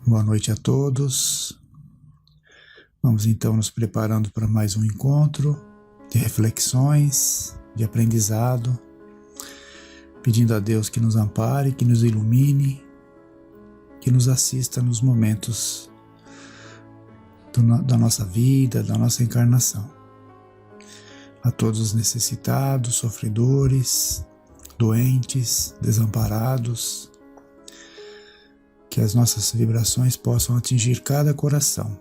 Boa noite a todos. Vamos então nos preparando para mais um encontro de reflexões, de aprendizado, pedindo a Deus que nos ampare, que nos ilumine, que nos assista nos momentos da nossa vida, da nossa encarnação. A todos os necessitados, sofredores, doentes, desamparados, que as nossas vibrações possam atingir cada coração,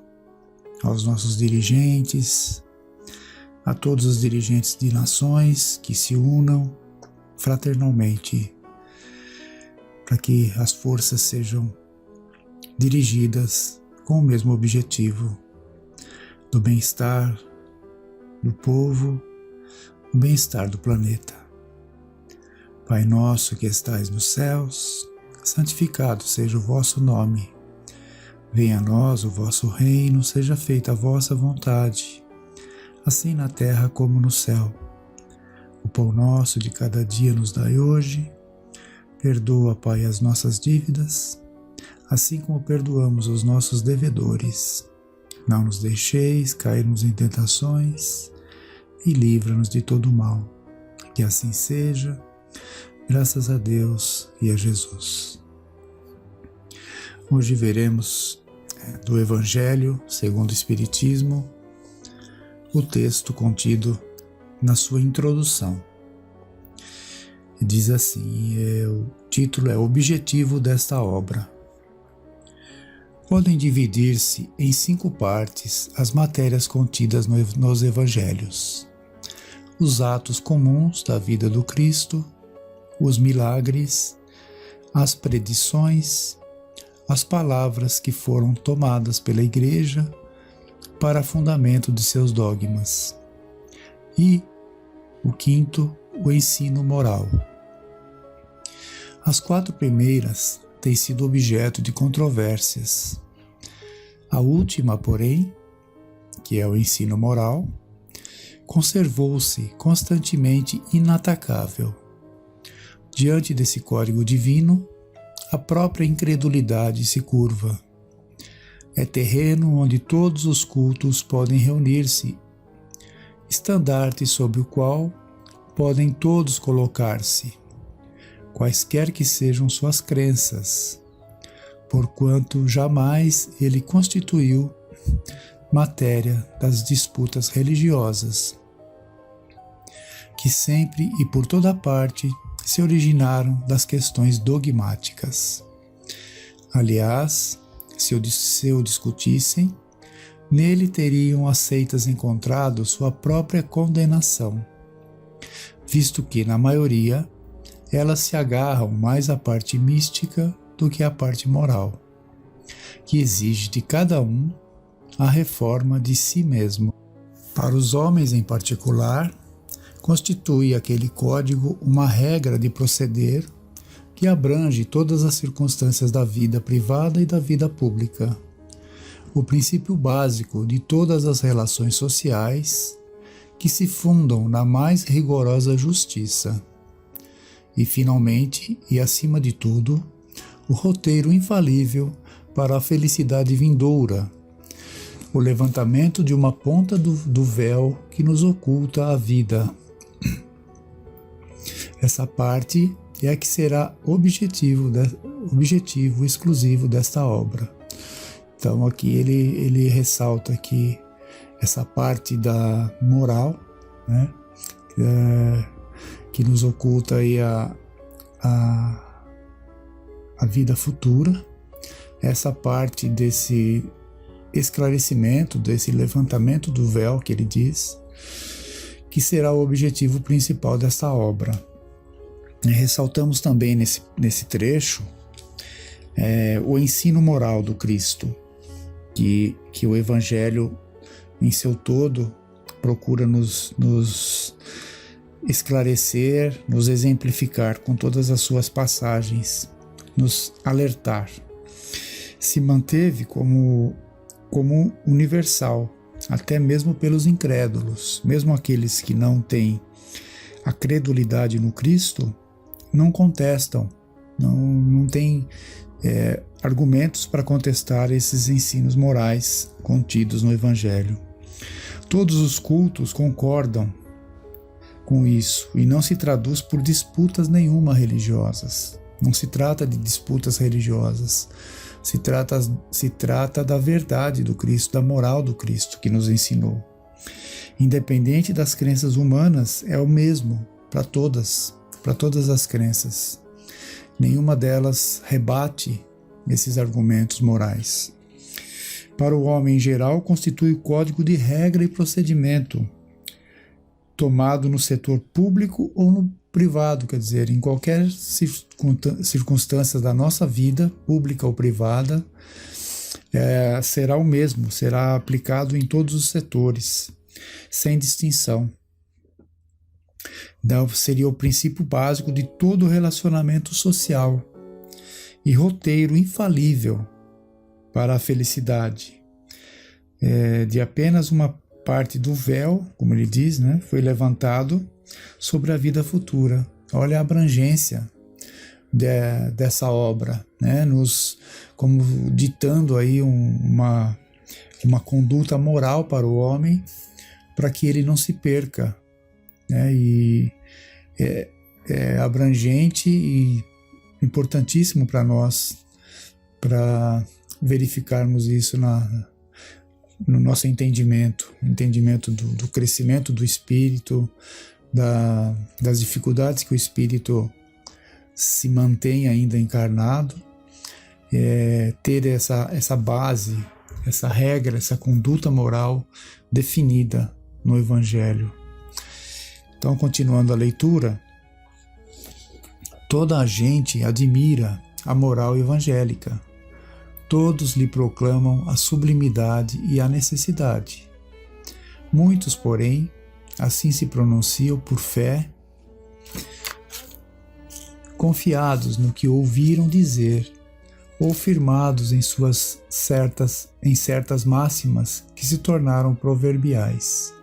aos nossos dirigentes, a todos os dirigentes de nações que se unam fraternalmente para que as forças sejam dirigidas com o mesmo objetivo do bem-estar do povo, o bem-estar do planeta. Pai nosso que estais nos céus, santificado seja o vosso nome. Venha a nós o vosso reino, seja feita a vossa vontade, assim na terra como no céu. O pão nosso de cada dia nos dai hoje. Perdoa, Pai, as nossas dívidas, assim como perdoamos os nossos devedores. Não nos deixeis cairmos em tentações e livra-nos de todo o mal. Que assim seja, graças a Deus e a Jesus. Hoje veremos do Evangelho segundo o Espiritismo o texto contido na sua introdução. E diz assim, o título é Objetivo desta obra. Podem dividir-se em 5 partes as matérias contidas nos Evangelhos: os atos comuns da vida do Cristo, os milagres, as predições, as palavras que foram tomadas pela Igreja para fundamento de seus dogmas, e o 5º, o ensino moral. As 4 primeiras têm sido objeto de controvérsias. A última, porém, que é o ensino moral, conservou-se constantemente inatacável. Diante desse código divino, a própria incredulidade se curva. É terreno onde todos os cultos podem reunir-se, estandarte sobre o qual podem todos colocar-se, quaisquer que sejam suas crenças, porquanto jamais ele constituiu matéria das disputas religiosas, que sempre e por toda parte se originaram das questões dogmáticas. Aliás, se o discutissem, nele teriam as seitas encontrado sua própria condenação, visto que, na maioria, elas se agarram mais à parte mística do que à parte moral, que exige de cada um a reforma de si mesmo. Para os homens em particular, constitui aquele código uma regra de proceder que abrange todas as circunstâncias da vida privada e da vida pública, o princípio básico de todas as relações sociais que se fundam na mais rigorosa justiça. E, finalmente, e acima de tudo, o roteiro infalível para a felicidade vindoura, o levantamento de uma ponta do véu que nos oculta a vida. Essa parte é a que será objetivo exclusivo desta obra. Então aqui ele ressalta aqui essa parte da moral, né, que nos oculta aí a vida futura, essa parte desse esclarecimento, desse levantamento do véu que ele diz, que será o objetivo principal desta obra. E ressaltamos também nesse trecho o ensino moral do Cristo, que o Evangelho em seu todo procura nos esclarecer, nos exemplificar com todas as suas passagens, nos alertar. Se manteve como universal, até mesmo pelos incrédulos, mesmo aqueles que não têm a credulidade no Cristo, não contestam, não têm argumentos para contestar esses ensinos morais contidos no Evangelho. Todos os cultos concordam com isso e não se traduz por disputas nenhuma religiosas. Não se trata de disputas religiosas. Se trata da verdade do Cristo, da moral do Cristo que nos ensinou. Independente das crenças humanas, é o mesmo para todas as crenças. Nenhuma delas rebate esses argumentos morais. Para o homem em geral, constitui o código de regra e procedimento, tomado no setor público ou no privado, quer dizer, em qualquer circunstância da nossa vida, pública ou privada, será o mesmo, será aplicado em todos os setores, sem distinção. Então, seria o princípio básico de todo relacionamento social e roteiro infalível para a felicidade. De apenas uma parte do véu, como ele diz, né, foi levantado sobre a vida futura. Olha a abrangência dessa obra, né, como ditando aí uma conduta moral para o homem, para que ele não se perca, né, e é abrangente e importantíssimo para nós, para verificarmos isso no nosso entendimento do crescimento do espírito, das dificuldades que o espírito se mantém ainda encarnado, ter essa base, essa regra, essa conduta moral definida no Evangelho. Então, continuando a leitura, toda a gente admira a moral evangélica. Todos lhe proclamam a sublimidade e a necessidade. Muitos, porém, assim se pronunciam por fé, confiados no que ouviram dizer, ou firmados em certas máximas que se tornaram proverbiais.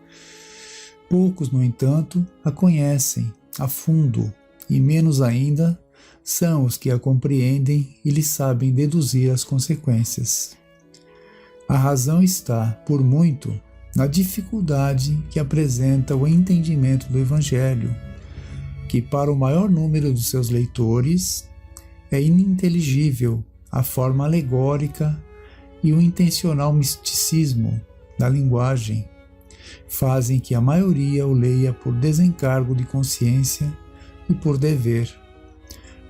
Poucos, no entanto, a conhecem a fundo, e menos ainda são os que a compreendem e lhe sabem deduzir as consequências. A razão está, por muito, na dificuldade que apresenta o entendimento do Evangelho, que para o maior número dos seus leitores é ininteligível a forma alegórica e o intencional misticismo da linguagem fazem que a maioria o leia por desencargo de consciência e por dever,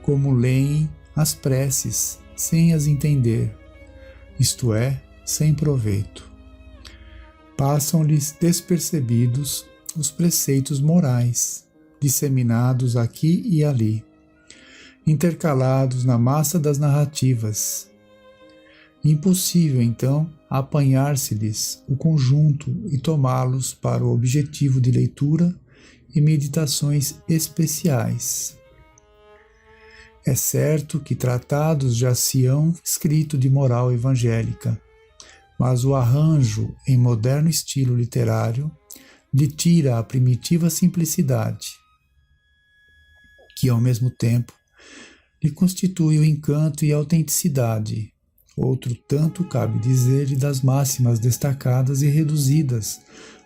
como leem as preces sem as entender, isto é, sem proveito. Passam-lhes despercebidos os preceitos morais, disseminados aqui e ali, intercalados na massa das narrativas. Impossível, então, apanhar-se-lhes o conjunto e tomá-los para o objetivo de leitura e meditações especiais. É certo que tratados já se hão escrito de moral evangélica, mas o arranjo em moderno estilo literário lhe tira a primitiva simplicidade, que ao mesmo tempo lhe constitui o encanto e a autenticidade. Outro tanto cabe dizer-lhe das máximas destacadas e reduzidas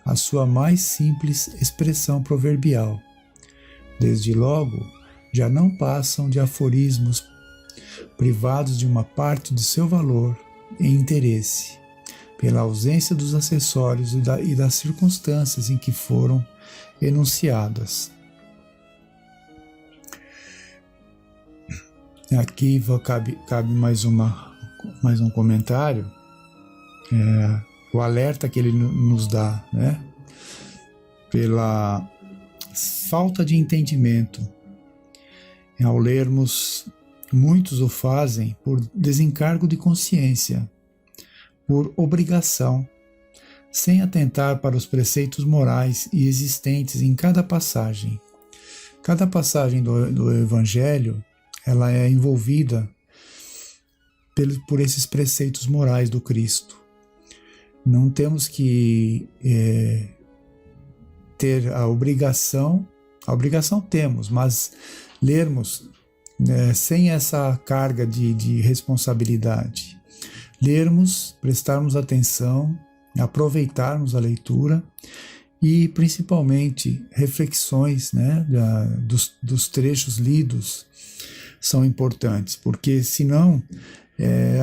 à sua mais simples expressão proverbial. Desde logo, já não passam de aforismos privados de uma parte de seu valor e interesse, pela ausência dos acessórios e das circunstâncias em que foram enunciadas. Aqui cabe mais um comentário, o alerta que ele nos dá, né? Pela falta de entendimento. Ao lermos, muitos o fazem por desencargo de consciência, por obrigação, sem atentar para os preceitos morais e existentes em cada passagem. Cada passagem do Evangelho, ela é envolvida por esses preceitos morais do Cristo. Não temos que ter a obrigação temos, mas lermos sem essa carga de responsabilidade. Lermos, prestarmos atenção, aproveitarmos a leitura e principalmente reflexões, né, dos trechos lidos são importantes, porque senão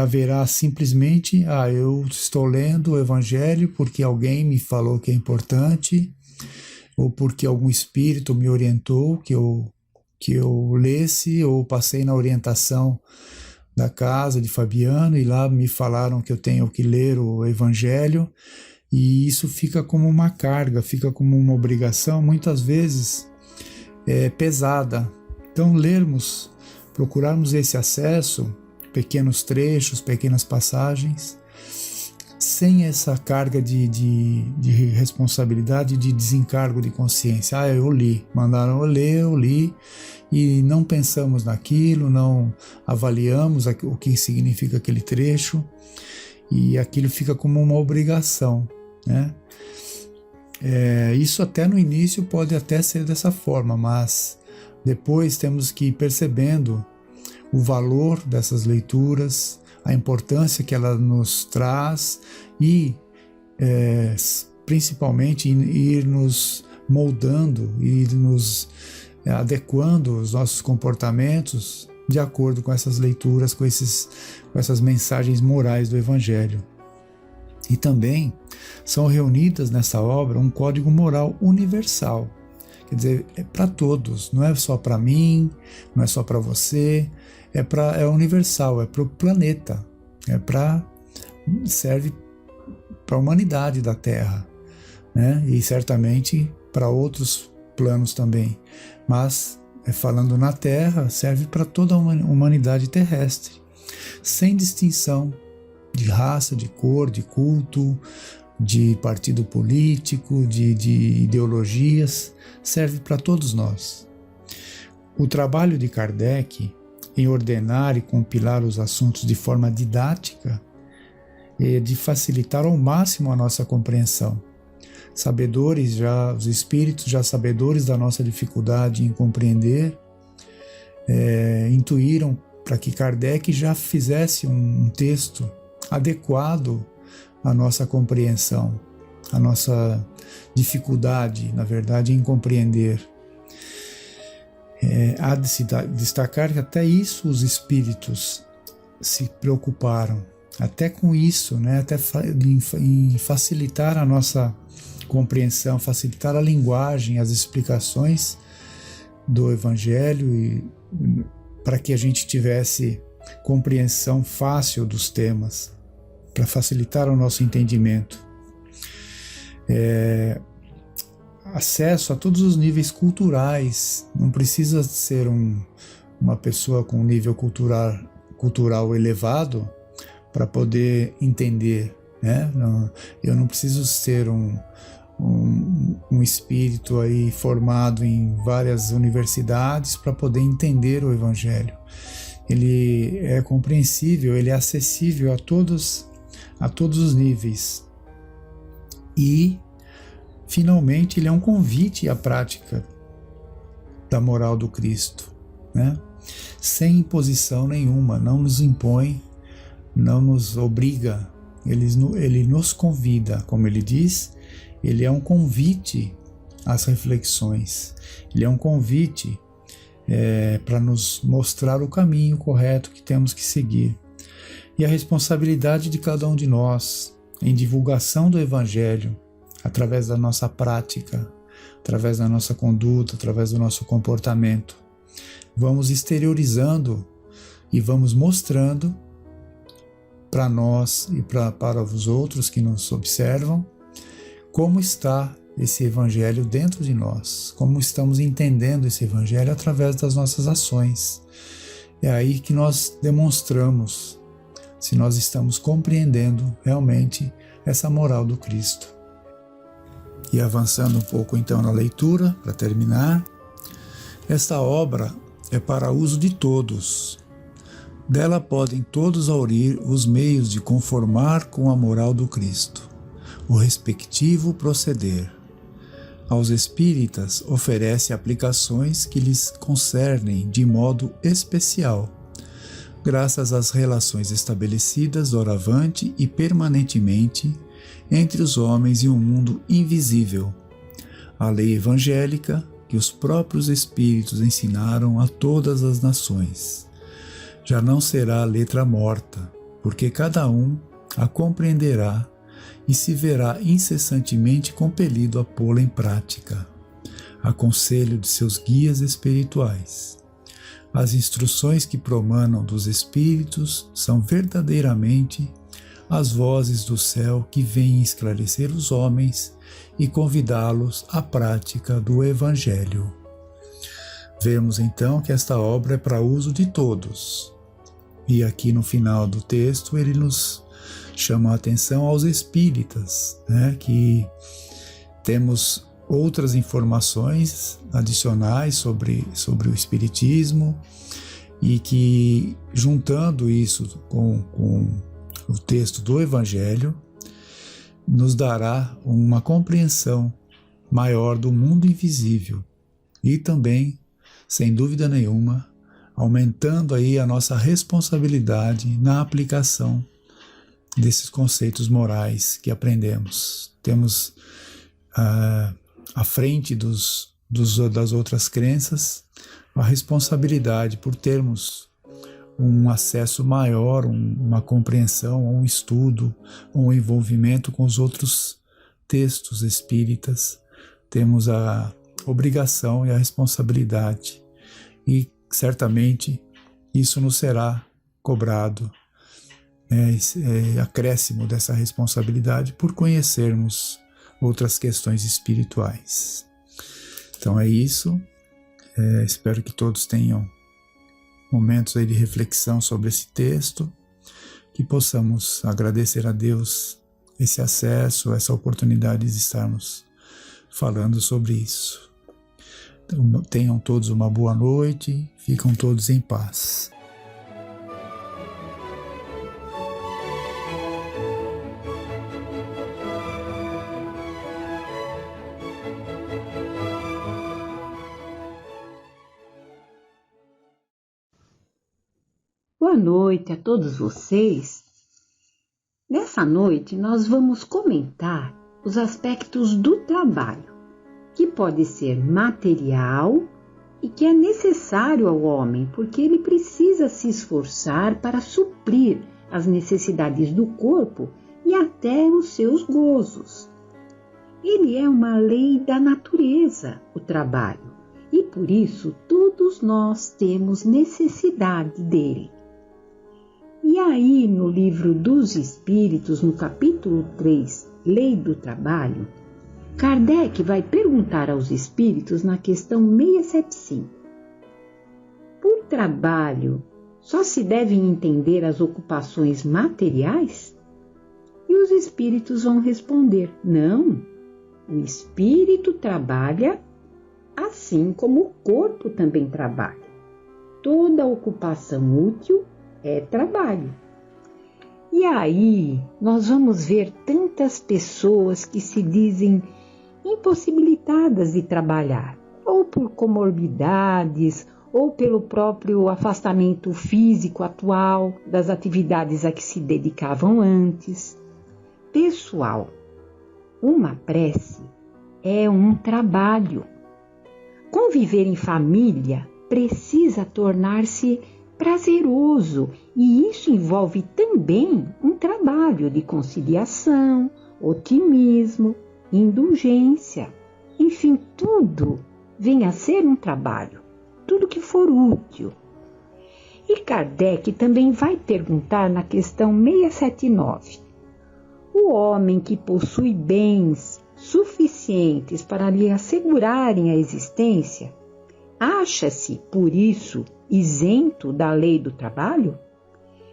haverá simplesmente, eu estou lendo o Evangelho porque alguém me falou que é importante, ou porque algum espírito me orientou que eu lesse, ou passei na orientação da casa de Fabiano e lá me falaram que eu tenho que ler o Evangelho, e isso fica como uma carga, fica como uma obrigação, muitas vezes pesada. Então procurarmos esse acesso, pequenos trechos, pequenas passagens, sem essa carga de responsabilidade, de desencargo de consciência. Eu li, mandaram eu ler, eu li, e não pensamos naquilo, não avaliamos o que significa aquele trecho, e aquilo fica como uma obrigação, né? Isso até no início pode até ser dessa forma, mas depois temos que ir percebendo o valor dessas leituras, a importância que ela nos traz e principalmente ir nos moldando, ir nos adequando os nossos comportamentos de acordo com essas leituras, com essas mensagens morais do Evangelho. E também são reunidas nessa obra um código moral universal, quer dizer, é para todos, não é só para mim, não é só para você, é universal, é para o planeta, serve para a humanidade da Terra, né? E certamente para outros planos também, mas falando na Terra, serve para toda a humanidade terrestre, sem distinção de raça, de cor, de culto, de partido político, de ideologias, serve para todos nós. O trabalho de Kardec em ordenar e compilar os assuntos de forma didática é de facilitar ao máximo a nossa compreensão. Os espíritos já sabedores da nossa dificuldade em compreender, intuíram para que Kardec já fizesse um texto adequado à nossa compreensão, à nossa dificuldade, na verdade, em compreender. Há de se destacar que até isso os espíritos se preocuparam, até com isso, né? Até em facilitar a nossa compreensão, facilitar a linguagem, as explicações do Evangelho, para que a gente tivesse compreensão fácil dos temas, para facilitar o nosso entendimento. Acesso a todos os níveis culturais, não precisa ser uma pessoa com um nível cultural elevado para poder entender, né? Eu não preciso ser um espírito aí formado em várias universidades para poder entender o Evangelho. Ele é compreensível, ele é acessível a todos os níveis. E, finalmente, ele é um convite à prática da moral do Cristo, né? Sem imposição nenhuma, não nos impõe, não nos obriga, ele nos convida, como ele diz, ele é um convite às reflexões, ele é um convite para nos mostrar o caminho correto que temos que seguir. E a responsabilidade de cada um de nós em divulgação do Evangelho, através da nossa prática, através da nossa conduta, através do nosso comportamento. Vamos exteriorizando e vamos mostrando para nós e para os outros que nos observam como está esse Evangelho dentro de nós, como estamos entendendo esse Evangelho através das nossas ações. É aí que nós demonstramos se nós estamos compreendendo realmente essa moral do Cristo. E avançando um pouco então na leitura, para terminar, esta obra é para uso de todos. Dela podem todos aurir os meios de conformar com a moral do Cristo, o respectivo proceder. aos espíritas oferece aplicações que lhes concernem de modo especial, graças às relações estabelecidas doravante e permanentemente entre os homens e um mundo invisível. A lei evangélica que os próprios Espíritos ensinaram a todas as nações já não será letra morta, porque cada um a compreenderá e se verá incessantemente compelido a pô-la em prática, a conselho de seus guias espirituais. As instruções que promanam dos Espíritos são verdadeiramente as vozes do céu que vêm esclarecer os homens e convidá-los à prática do Evangelho. Vemos então que esta obra é para uso de todos. E aqui no final do texto ele nos chama a atenção aos espíritas, que temos outras informações adicionais sobre o espiritismo e que, juntando isso com o texto do Evangelho, nos dará uma compreensão maior do mundo invisível e também, sem dúvida nenhuma, aumentando aí a nossa responsabilidade na aplicação desses conceitos morais que aprendemos. Temos à frente das outras crenças a responsabilidade por termos um acesso maior, uma compreensão, um estudo, um envolvimento com os outros textos espíritas. Temos a obrigação e a responsabilidade e certamente isso nos será cobrado, acréscimo dessa responsabilidade por conhecermos outras questões espirituais. Então é isso, espero que todos tenham momentos aí de reflexão sobre esse texto, que possamos agradecer a Deus esse acesso, essa oportunidade de estarmos falando sobre isso. Então, tenham todos uma boa noite, ficam todos em paz. Boa noite a todos vocês. Nessa noite nós vamos comentar os aspectos do trabalho, que pode ser material e que é necessário ao homem, porque ele precisa se esforçar para suprir as necessidades do corpo e até os seus gozos. Ele é uma lei da natureza, o trabalho, e por isso todos nós temos necessidade dele. E aí, no Livro dos Espíritos, no capítulo 3, Lei do Trabalho, Kardec vai perguntar aos espíritos na questão 675. Por trabalho, só se devem entender as ocupações materiais? E os espíritos vão responder: não, o espírito trabalha assim como o corpo também trabalha. Toda ocupação útil é trabalho. E aí nós vamos ver tantas pessoas que se dizem impossibilitadas de trabalhar, ou por comorbidades, ou pelo próprio afastamento físico atual das atividades a que se dedicavam antes. Pessoal, uma prece é um trabalho. Conviver em família precisa tornar-se prazeroso, e isso envolve também um trabalho de conciliação, otimismo, indulgência. Enfim, tudo vem a ser um trabalho, tudo que for útil. E Kardec também vai perguntar na questão 679. O homem que possui bens suficientes para lhe assegurarem a existência, acha-se, por isso, isento da lei do trabalho?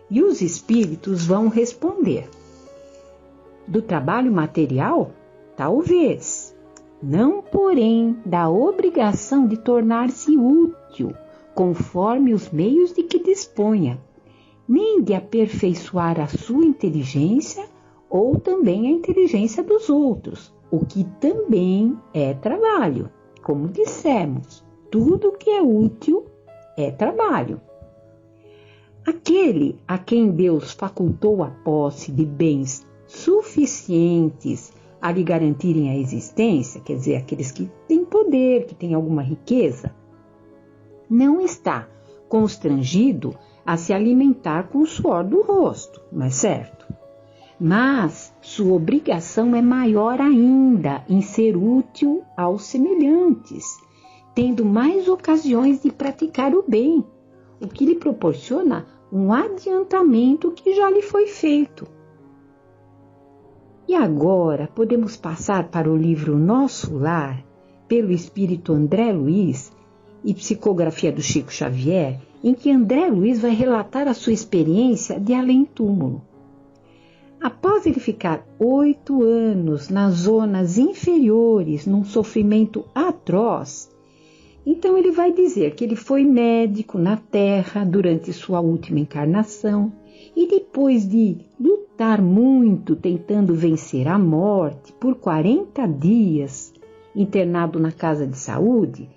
E os espíritos vão responder: do trabalho material? Talvez. Não, porém, da obrigação de tornar-se útil, conforme os meios de que disponha, nem de aperfeiçoar a sua inteligência ou também a inteligência dos outros, o que também é trabalho. Como dissemos, tudo que é útil é trabalho. Aquele a quem Deus facultou a posse de bens suficientes a lhe garantirem a existência, quer dizer, aqueles que têm poder, que têm alguma riqueza, não está constrangido a se alimentar com o suor do rosto, não é certo? Mas sua obrigação é maior ainda em ser útil aos semelhantes, tendo mais ocasiões de praticar o bem, o que lhe proporciona um adiantamento que já lhe foi feito. E agora podemos passar para o livro Nosso Lar, pelo espírito André Luiz e psicografia do Chico Xavier, em que André Luiz vai relatar a sua experiência de além-túmulo. Após ele ficar 8 anos nas zonas inferiores, num sofrimento atroz, então ele vai dizer que ele foi médico na Terra durante sua última encarnação e depois de lutar muito tentando vencer a morte por 40 dias, internado na casa de saúde,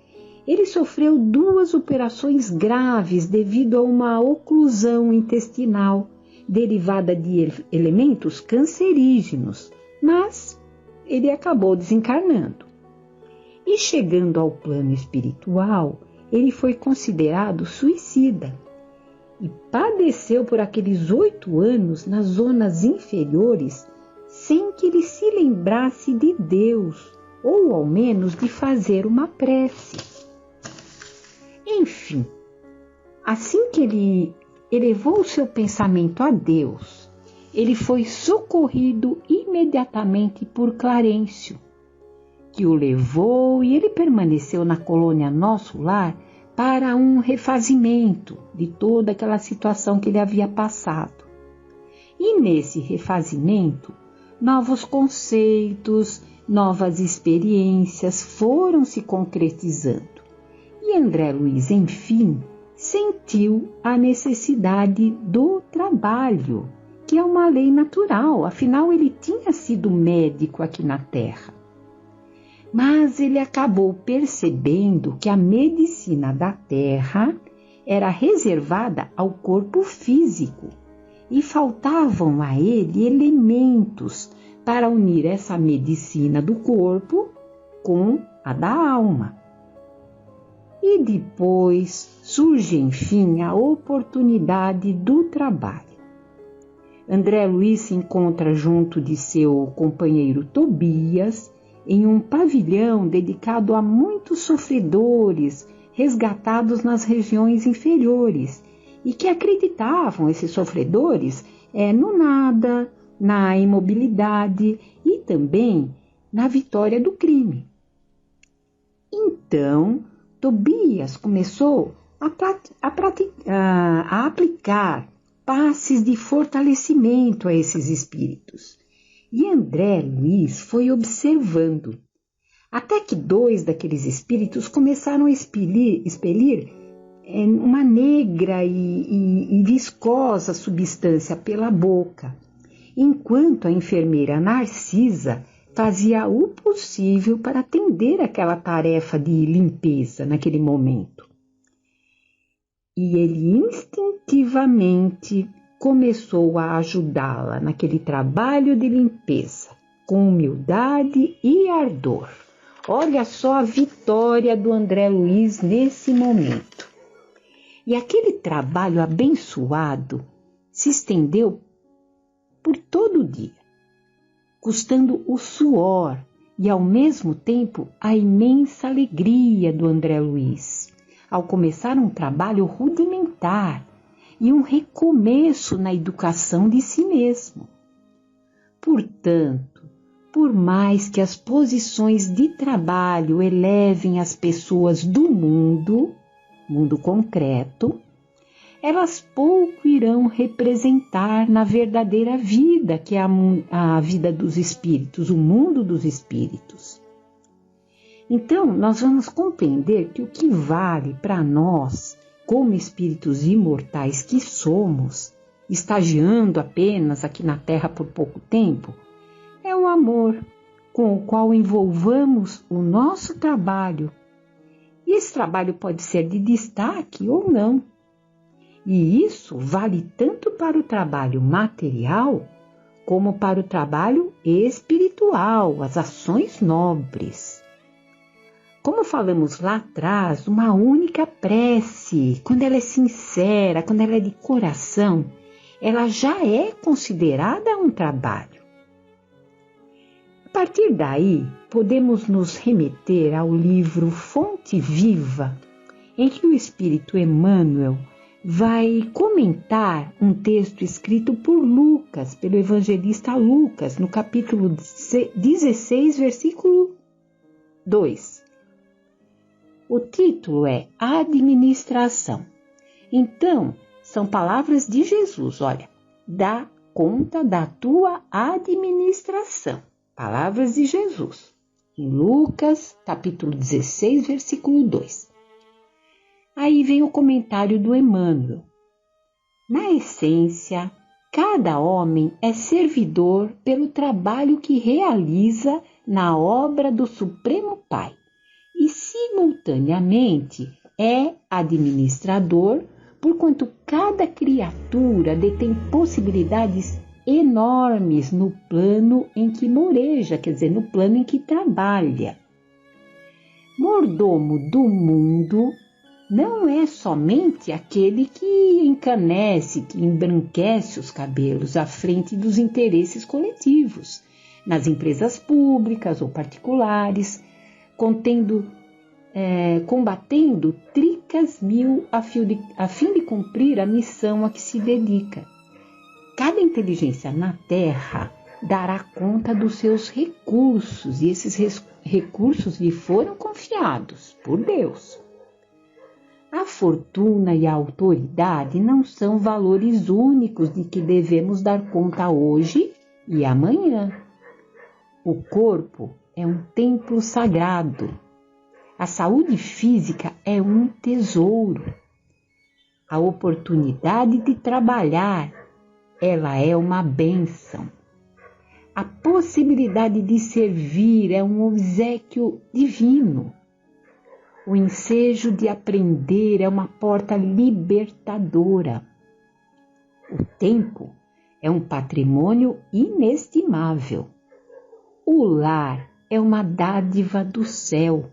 ele sofreu 2 operações graves devido a uma oclusão intestinal derivada de elementos cancerígenos, mas ele acabou desencarnando. E chegando ao plano espiritual, ele foi considerado suicida e padeceu por aqueles 8 anos nas zonas inferiores sem que ele se lembrasse de Deus, ou ao menos de fazer uma prece. Enfim, assim que ele elevou o seu pensamento a Deus, ele foi socorrido imediatamente por Clarencio, que o levou e ele permaneceu na colônia Nosso Lar para um refazimento de toda aquela situação que ele havia passado. E nesse refazimento, novos conceitos, novas experiências foram se concretizando. E André Luiz, enfim, sentiu a necessidade do trabalho, que é uma lei natural, afinal ele tinha sido médico aqui na Terra. Mas ele acabou percebendo que a medicina da Terra era reservada ao corpo físico e faltavam a ele elementos para unir essa medicina do corpo com a da alma. E depois surge, enfim, a oportunidade do trabalho. André Luiz se encontra junto de seu companheiro Tobias em um pavilhão dedicado a muitos sofredores resgatados nas regiões inferiores e que acreditavam, esses sofredores, no nada, na imobilidade e também na vitória do crime. Então, Tobias começou a aplicar passes de fortalecimento a esses espíritos. E André Luiz foi observando, até que 2 daqueles espíritos começaram a expelir uma negra e viscosa substância pela boca, enquanto a enfermeira Narcisa fazia o possível para atender aquela tarefa de limpeza naquele momento. E ele instintivamente começou a ajudá-la naquele trabalho de limpeza, com humildade e ardor. Olha só a vitória do André Luiz nesse momento. E aquele trabalho abençoado se estendeu por todo o dia, custando o suor e, ao mesmo tempo, a imensa alegria do André Luiz, ao começar um trabalho rudimentar e um recomeço na educação de si mesmo. Portanto, por mais que as posições de trabalho elevem as pessoas do mundo concreto, elas pouco irão representar na verdadeira vida, que é a vida dos espíritos, o mundo dos espíritos. Então, nós vamos compreender que o que vale para nós, como espíritos imortais que somos, estagiando apenas aqui na Terra por pouco tempo, é o amor, com o qual envolvamos o nosso trabalho. E esse trabalho pode ser de destaque ou não. E isso vale tanto para o trabalho material como para o trabalho espiritual, as ações nobres. Como falamos lá atrás, uma única prece, quando ela é sincera, quando ela é de coração, ela já é considerada um trabalho. A partir daí, podemos nos remeter ao livro Fonte Viva, em que o Espírito Emmanuel vai comentar um texto escrito por Lucas, pelo evangelista Lucas, no capítulo 16, versículo 2. O título é Administração. Então, são palavras de Jesus, olha, dá conta da tua administração. Palavras de Jesus, em Lucas, capítulo 16, versículo 2. Aí vem o comentário do Emmanuel. Na essência, cada homem é servidor pelo trabalho que realiza na obra do Supremo Pai e, simultaneamente, é administrador, porquanto cada criatura detém possibilidades enormes no plano em que moreja, quer dizer, no plano em que trabalha. Mordomo do mundo não é somente aquele que encanece, que embranquece os cabelos à frente dos interesses coletivos, nas empresas públicas ou particulares, combatendo tricas mil a fim de cumprir a missão a que se dedica. Cada inteligência na Terra dará conta dos seus recursos, e esses recursos lhe foram confiados por Deus. A fortuna e a autoridade não são valores únicos de que devemos dar conta hoje e amanhã. O corpo é um templo sagrado. A saúde física é um tesouro. A oportunidade de trabalhar, ela é uma bênção. A possibilidade de servir é um obséquio divino. O ensejo de aprender é uma porta libertadora. O tempo é um patrimônio inestimável. O lar é uma dádiva do céu.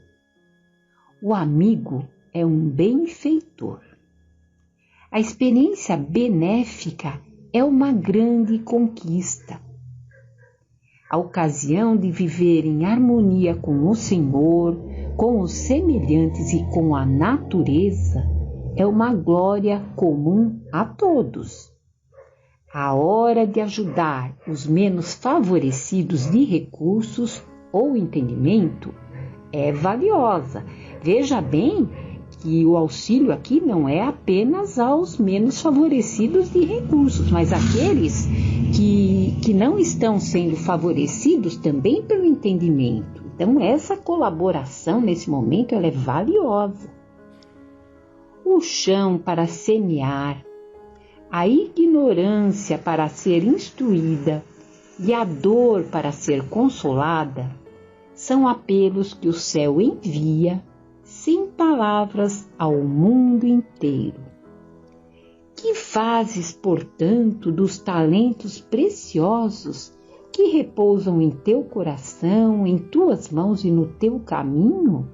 O amigo é um benfeitor. A experiência benéfica é uma grande conquista. A ocasião de viver em harmonia com o Senhor, com os semelhantes e com a natureza é uma glória comum a todos. A hora de ajudar os menos favorecidos de recursos ou entendimento é valiosa. Veja bem que o auxílio aqui não é apenas aos menos favorecidos de recursos, mas aqueles que não estão sendo favorecidos também pelo entendimento. Então, essa colaboração nesse momento ela é valiosa. O chão para semear, a ignorância para ser instruída e a dor para ser consolada são apelos que o céu envia sem palavras ao mundo inteiro. Que fazes, portanto, dos talentos preciosos que repousam em teu coração, em tuas mãos e no teu caminho?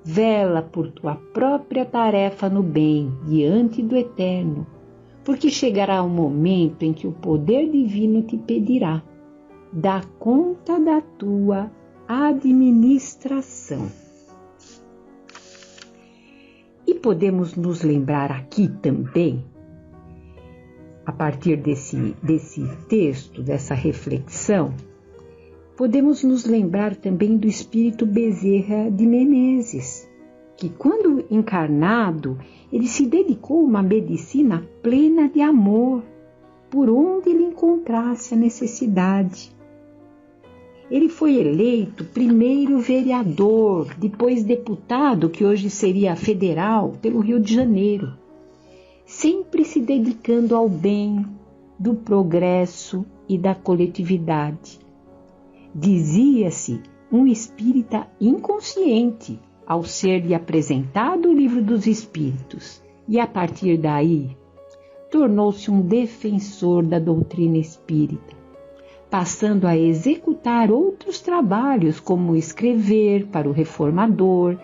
Vela por tua própria tarefa no bem diante do Eterno, porque chegará o momento em que o poder divino te pedirá: dá conta da tua administração. E podemos nos lembrar aqui também, a partir desse texto, dessa reflexão, podemos nos lembrar também do espírito Bezerra de Menezes, que quando encarnado, ele se dedicou a uma medicina plena de amor, por onde ele encontrasse a necessidade. Ele foi eleito primeiro vereador, depois deputado, que hoje seria federal, pelo Rio de Janeiro, sempre se dedicando ao bem, do progresso e da coletividade. Dizia-se um espírita inconsciente ao ser-lhe apresentado o Livro dos Espíritos, e a partir daí tornou-se um defensor da doutrina espírita, passando a executar outros trabalhos como escrever para o Reformador,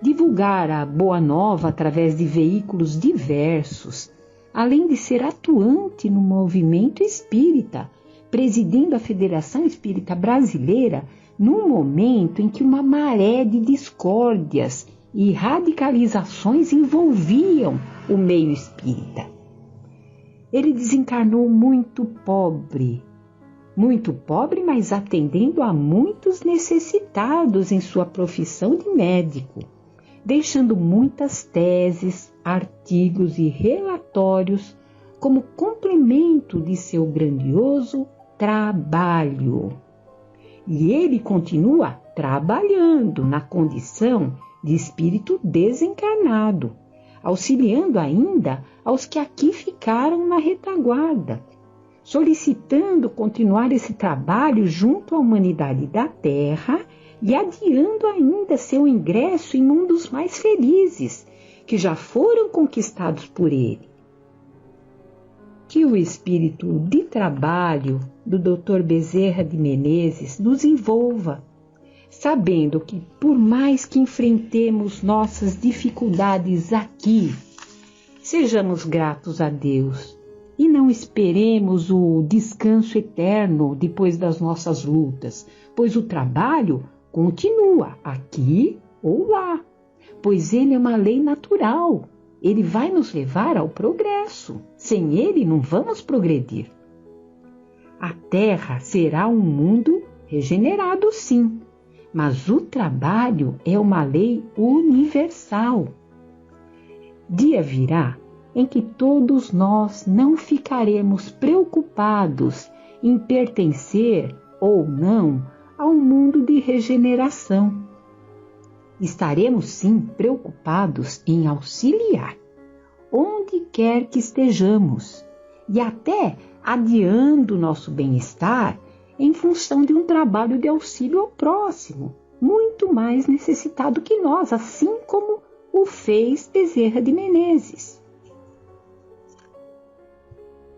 divulgar a Boa Nova através de veículos diversos, além de ser atuante no movimento espírita, presidindo a Federação Espírita Brasileira num momento em que uma maré de discórdias e radicalizações envolviam o meio espírita. Ele desencarnou muito pobre, mas atendendo a muitos necessitados em sua profissão de médico, deixando muitas teses, artigos e relatórios como complemento de seu grandioso trabalho. E ele continua trabalhando na condição de espírito desencarnado, auxiliando ainda aos que aqui ficaram na retaguarda, solicitando continuar esse trabalho junto à humanidade da Terra e adiando ainda seu ingresso em mundos mais felizes, que já foram conquistados por ele. Que o espírito de trabalho do Dr. Bezerra de Menezes nos envolva, sabendo que por mais que enfrentemos nossas dificuldades aqui, sejamos gratos a Deus e não esperemos o descanso eterno depois das nossas lutas, pois o trabalho continua aqui ou lá, pois ele é uma lei natural. Ele vai nos levar ao progresso. Sem ele não vamos progredir. A Terra será um mundo regenerado, sim, mas o trabalho é uma lei universal. Dia virá em que todos nós não ficaremos preocupados em pertencer ou não a um mundo de regeneração. Estaremos sim preocupados em auxiliar, onde quer que estejamos, e até adiando nosso bem-estar em função de um trabalho de auxílio ao próximo, muito mais necessitado que nós, assim como o fez Bezerra de Menezes.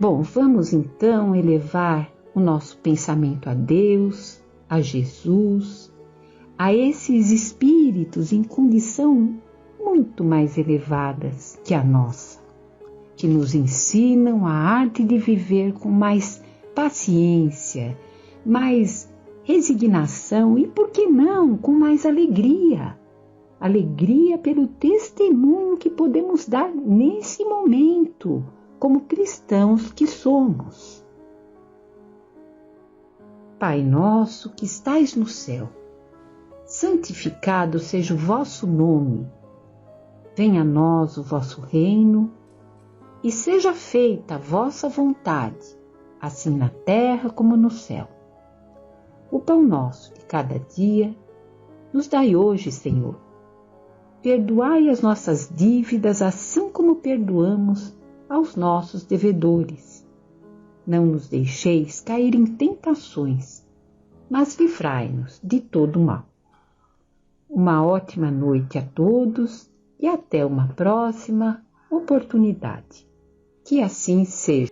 Bom, vamos então elevar o nosso pensamento a Deus, a Jesus, a esses espíritos em condição muito mais elevadas que a nossa, que nos ensinam a arte de viver com mais paciência, mais resignação e, por que não, com mais alegria. Alegria pelo testemunho que podemos dar nesse momento, como cristãos que somos. Pai nosso que estais no céu, santificado seja o vosso nome. Venha a nós o vosso reino e seja feita a vossa vontade, assim na terra como no céu. O pão nosso de cada dia nos dai hoje, Senhor. Perdoai as nossas dívidas, assim como perdoamos aos nossos devedores. Não nos deixeis cair em tentações, mas livrai-nos de todo o mal. Uma ótima noite a todos e até uma próxima oportunidade. Que assim seja.